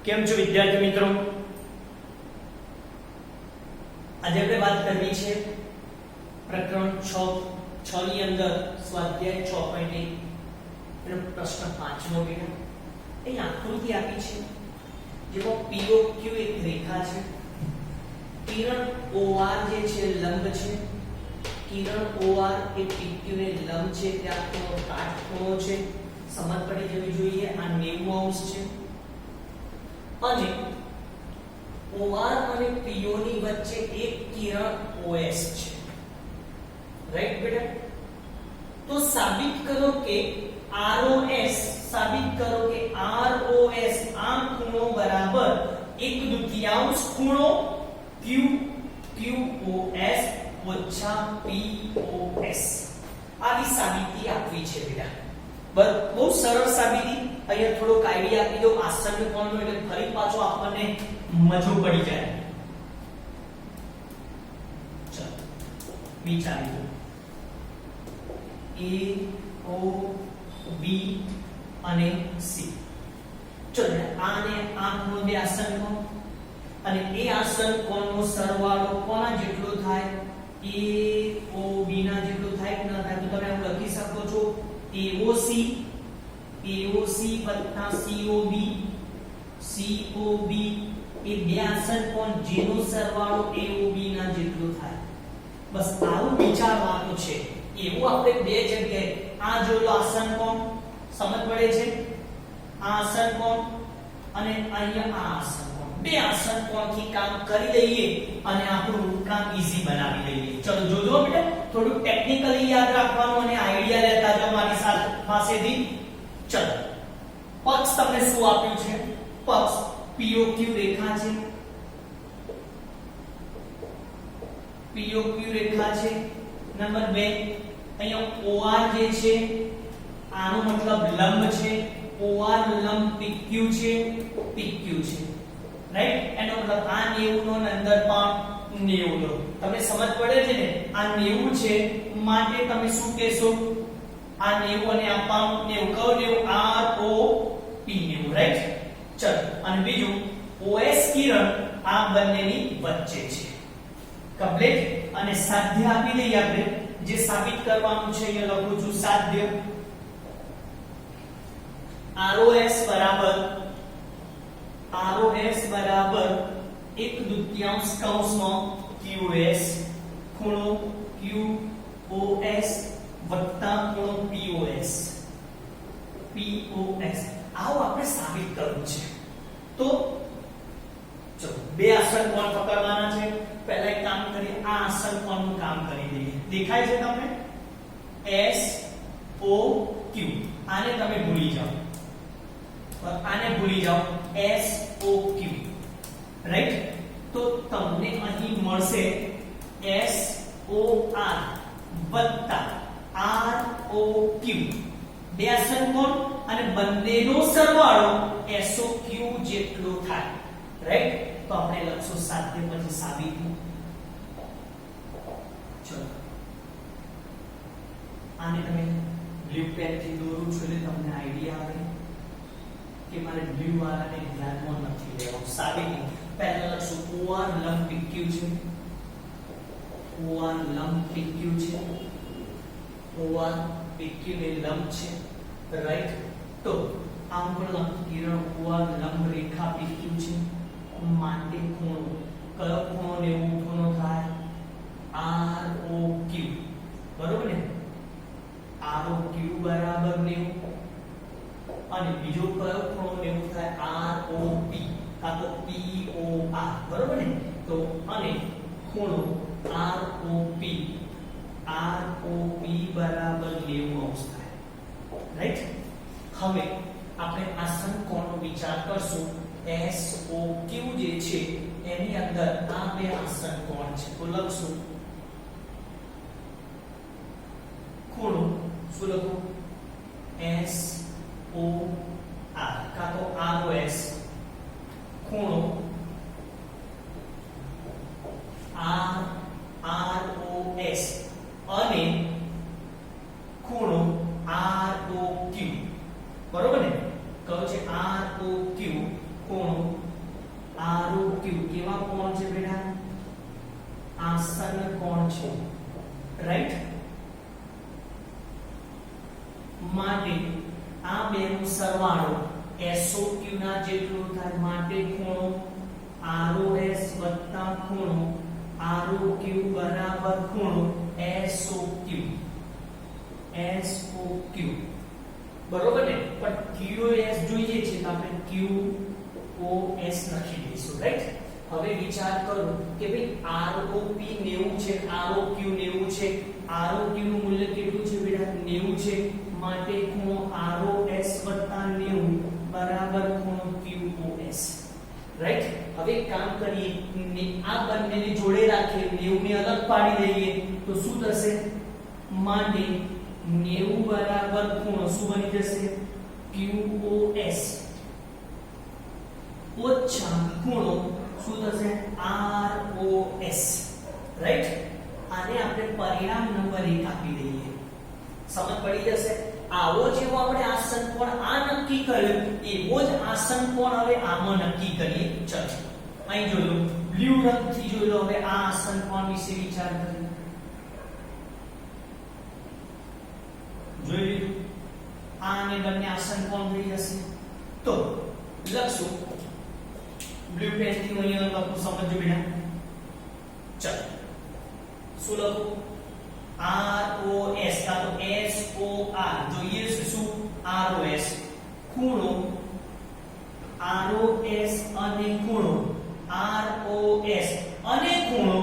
કેમ છો વિદ્યાર્થી મિત્રો? આજે આપણે વાત કરવી છે પ્રકરણ 6 ની અંદર સ્વાધ્યાય 6.1 એનો પ્રશ્ન 5 નો બેટા. અહીં આકૃતિ આપી છે જેમાં POQ એક રેખા છે, કિરણ OR જે છે લંબ છે, કિરણ OR એ PQ ને લંબ છે, ત્યાં ખૂણો કાટખૂણો છે, સમજ પડી જવી જોઈએ. આ 90 અંશ છે અને OR અને PO ની વચ્ચે એક કિરણ OS છે. રાઈટ બેટા? તો સાબિત કરો કે ROS આ ખૂણો બરાબર 1/2 ખૂણો QQOS ઓછા POS. આવી સાબિતી આપવી છે બેટા. બહુ સરળ સાબિતી. અહીંયા થોડોક આઈડિયા આપી દો આસન કોણનો, એટલે ફરી પાછો આપણને મજો પડી જાય. ચલો વિચારી લો. A O B અને C. ચલો આને આ ખૂણો બે આસન કોણ અને એ આસન કોણનો સરવાળો કોના જેટલો થાય? AOB ના જેટલો થાય કે ના થાય? તો તમે આમ લખી શકો છો AOC વત્તા COB એ બે આસન કોણ જેનો સરવાળો AOB ના જેટલો થાય. બસ આવું વિચારવાનું છે. એવું આપણે બે જગ્યાએ આ જોડો આસન કોણ સમજ પડે છે, આ આસન કોણ અને અહીંયા આ આસન કોણ, બે આસન કોણથી કામ કરી દઈએ અને આપણું કામ ઈઝી બનાવી દઈએ. ચલો જોજો બેટા, થોડું ટેકનિકલી યાદ રાખવાનું અને આઈડિયા લેતા જાઓ મારી સાથે પાસેથી. ચલો પક્ષ તમને શું આપ્યું છે? પક્ષ POQ રેખા છે, POQ રેખા છે. નંબર 2 અહીંયા OR જે છે આનો મતલબ લંબ છે, OR લંબ PQ છે, PQ છે. રાઈટ? એનો મતલબ આ 90 નો અંદર પણ 90 નો. તમને સમજ પડે છે ને? આ 90 છે માટે તમે શું કહેશો? આ 90 અને આ 90 કયો 90? ROP 90. રાઈટ? ચલો અને બીજું OS કિરણ આ બંનેની વચ્ચે છે. કમ્પ્લીટ. અને સાધ્ય આપી દઈએ આપણે. જે સાબિત કરવાનું છે અહીંયા લખું છું સાધ્ય. ROS બરાબર 1/2 કૌંસમાં QS ખૂણો QOS વત્તા ખૂણો POS. આવું આપણે સાબિત કરવું છે. તો ચલો બે આસન કોણ પકડવાના છે. પહેલા એક કામ કરીએ, આ આસન કોણનું કામ કરી દઈએ. દેખાય છે તમને? SOQ. આને તમે ભૂલી જાઓ, SOQ. રાઈટ? તો તમને અહીં મળશે SOR વત્તા ROQ. બે આસન કોણ અને બંનેનો સરવાળો SOQ જેટલો થાય. રાઈટ? તો આપણે લખશું સાધ્ય પછી સાબિતી. ચલો આને તમે બ્લુ પેન થી દોરું છું એટલે તમને આઈડિયા આવે કે મારે બ્લુ વાળાને ધ્યાનમાં નથી લેવાનું. સાબિતી પહેલા લખશું OR લંબ PQ છે, OR લંબ PQ છે, OR PQ ને લંબ છે. રાઈટ? તો આમ પણ કિરણ OR લંબ રેખા PQ છે માટે ખૂણો કયો ખૂણો 90 ખૂણો થાય? ROQ. બરોબર ને? ROQ બરાબર 90 અને બીજો કયો ખૂણો 90 થાય? ROP કા તો POR. બરોબર ને? તો અને ખૂણો ROP બરાબર 90 અંશ થાય. રાઈટ? હવે આપણે આસન કોણનો વિચાર કરશું. SOQ જે છે એની અંદર આ બે આસન કોણ છે. તો લખશું ખૂણો શું લખું? SOR કા તો ROS ખૂણો ROS અને ખૂણો ROQ. બરોબર ને? કયો છે? ROQ ખૂણો ક્યુ કેવા કોણ છે બેટા આસન કોણ છે રાઈટ માટે આ બેનો સરવાળો SOQ ના જેટલો થાય માટે ખૂણો ROS વત્તા ખૂણો ROQ બરાબર ખૂણો SOQ બરોબર ને પણ QoS જોઈએ છે તો આપણે QoS લખી દઈશું રાઈટ હવે વિચાર કરો કે ભાઈ ROP 90 છે ROQ 90 છે ROQ નું મૂલ્ય કેટલું છે બેટા 90 છે માટે ખૂણો ROS 90 બરાબર ખૂણો QoS રાઈટ હવે કામ કરીએ આ બંનેને જોડે રાખીએ 90 ને અલગ પાડી દઈએ તો શું થશે માટે 90 બરાબર ખૂણો શું બની જશે QoS ઓછા ખૂણો શું થશે ROS રાઈટ આને આપણે પરિણામ નંબર 1 આપી દઈએ સમજ પડી જશે આવો જેવો આપણે આસન કોણ આ નક્કી કર્યો એવો જ આસન કોણ હવે આમાં નક્કી કરીએ ચલો અહીં જોઈ લો બ્લુ રંગથી જોઈ લો હવે આ આસન કોણ વિશે વિચાર કરીએ જોઈ લીધું આ અને બંને આસન કોણ થઈ જશે તો લખશું બ્લુ પેન થી અહીંયા લખું સમજો બેટા ચલો શું લખું ROS કા તો SOR જોઈએ શું ROS ખૂણો ROS અને ખૂણો ROS અને ખૂણો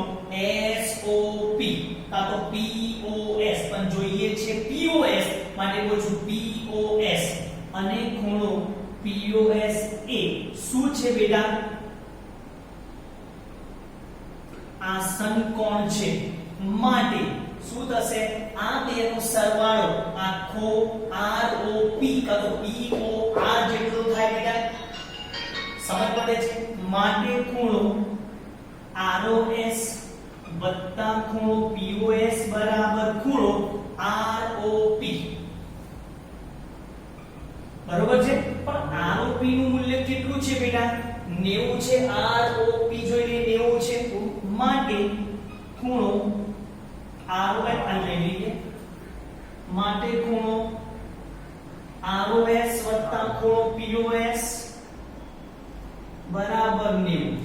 SOP કા તો POS પણ જોઈએ છે POS માટે બોલું POS અને ખૂણો POS એ શું છે બેટા આ સમકોણ છે માટે શું થશે આ બેનો સરવાળો આખો ROP કા તો POR જેટલો થાય બેટા સમજ પડે છે માટે ખૂણો ROS વત્તા ખૂણો POS બરાબર ખૂણો ROP બરોબર છે પણ ROP નું મૂલ્ય કેટલું છે બેટા 90 છે ROP જોઈને 90 છે માટે ખૂણો ROS લઈ લઈએ માટે ખૂણો ROS વત્તા ખૂણો POS બરાબર 90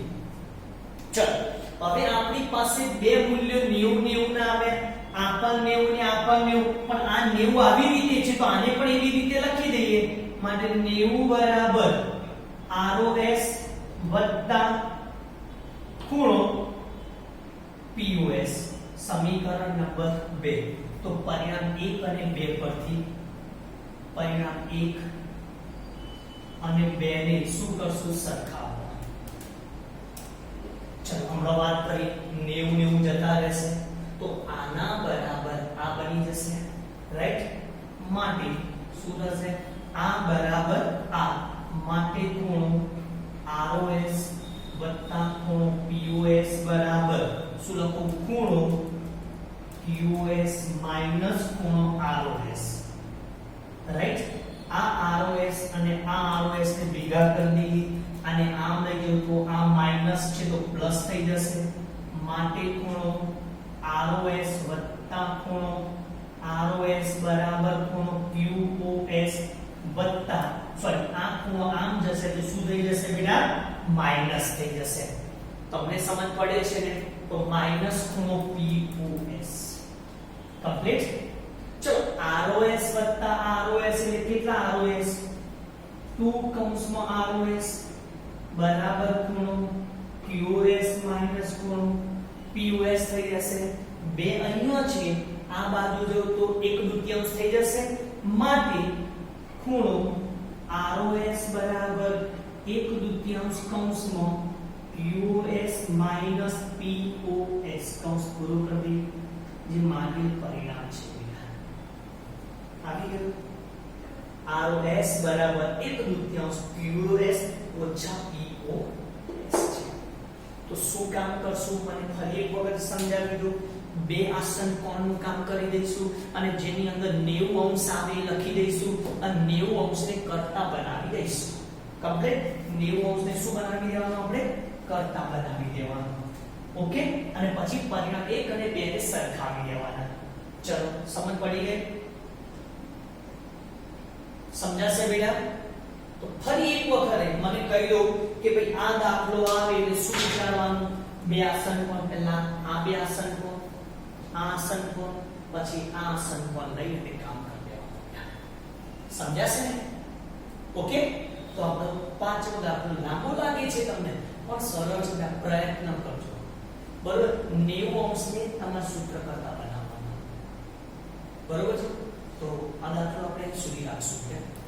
ચલ હવે આપણી પાસે બે મૂલ્યો 90 ના આવે આપણ 90 ને આપણ 90 પણ આ 90 આવી રીતે છે તો આને પણ એવી રીતે લખી દઈએ માટે 90 બરાબર ROS વત્તા ખૂણો POS સમીકરણ નંબર 2 તો પરિણામ 1 અને 2 પરથી પરિણામ 1 અને 2 ને શું કરશું સરખાવો ચલો હમણાં વાત કરી 90 જતા રહેશે તો આના બરાબર આ બની જશે રાઈટ માટે શું થશે આ બરાબર આ માટે ખૂણો ROS વત્તા ખૂણો POS બરાબર શું લખું ખૂણો QoS માઈનસ ખૂણો ROS રાઈટ આ ROS અને આ ROS ને ભેગા કરી દઈએ અને આમ લઈ ગયો તો આ માઈનસ છે તો પ્લસ થઈ જશે માટે ખૂણો ROS વત્તા ખૂણો ROS બરાબર ખૂણો QoS વત્તા સોરી આ ખૂણો આમ જશે તો શું થઈ જશે બેટા માઈનસ થઈ જશે તમને સમજ પડે છે ને તો માઈનસ ખૂણો POS કમ્પ્લીટ ચલો ROS વત્તા ROS એટલે કેટલા ROS 2 કૌંસમાં ROS બરાબર ખૂણો QoS માઈનસ ખૂણો POS થઈ જશે બે અહીંયા છે આ બાજુ જો તો 1/2 થઈ જશે માટે ખૂણો ROS બરાબર 1/2 કૌંસમાં QoS માઈનસ POS કૌંસ પૂરો કરી જે માંગેલ પરિણામ છે આવી ગયું ROS બરાબર 1/2 QoS ઓછા POS છે તો શું કામ કરશું મને ફરી એક વખત સમજાવી દો બે આસન કોણનું કામ કરી દઈશું અને જેની અંદર 90 અંશ આવે એ લખી દઈશું અને 90 અંશને કરતા બનાવી દઈશું કમ્પ્લીટ 90 અંશને શું બનાવી દેવાનું આપણે કરતા બનાવી દેવાનું. ઓકે, અને પછી પરિણામ 1 અને 2 ને સરખાવી દેવાના. ચલો સમજ પડી ગઈ? સમજાશે બેટા? તો ફરી એક વખત મને કહી દો કે ભાઈ આ દાખલો આવે એટલે શું વિચારવાનું? બે આસન કોણ, પહેલા આ બે આસન કોણ, આ આસન કોણ, પછી આ આસન કોણ લઈ અને કામ કરી દેવાનું. સમજાશે ને? ઓકે, તો આપણો પાંચમો દાખલો લાંબો લાગે છે તમને, પણ સરળ છે. પ્રયત્ન કરજો. બરોબર, 90 અંશને તમારા સૂત્ર કરતા બનાવવાના. બરોબર છે? તો આ દાખલો આપણે સુધી રાખશું.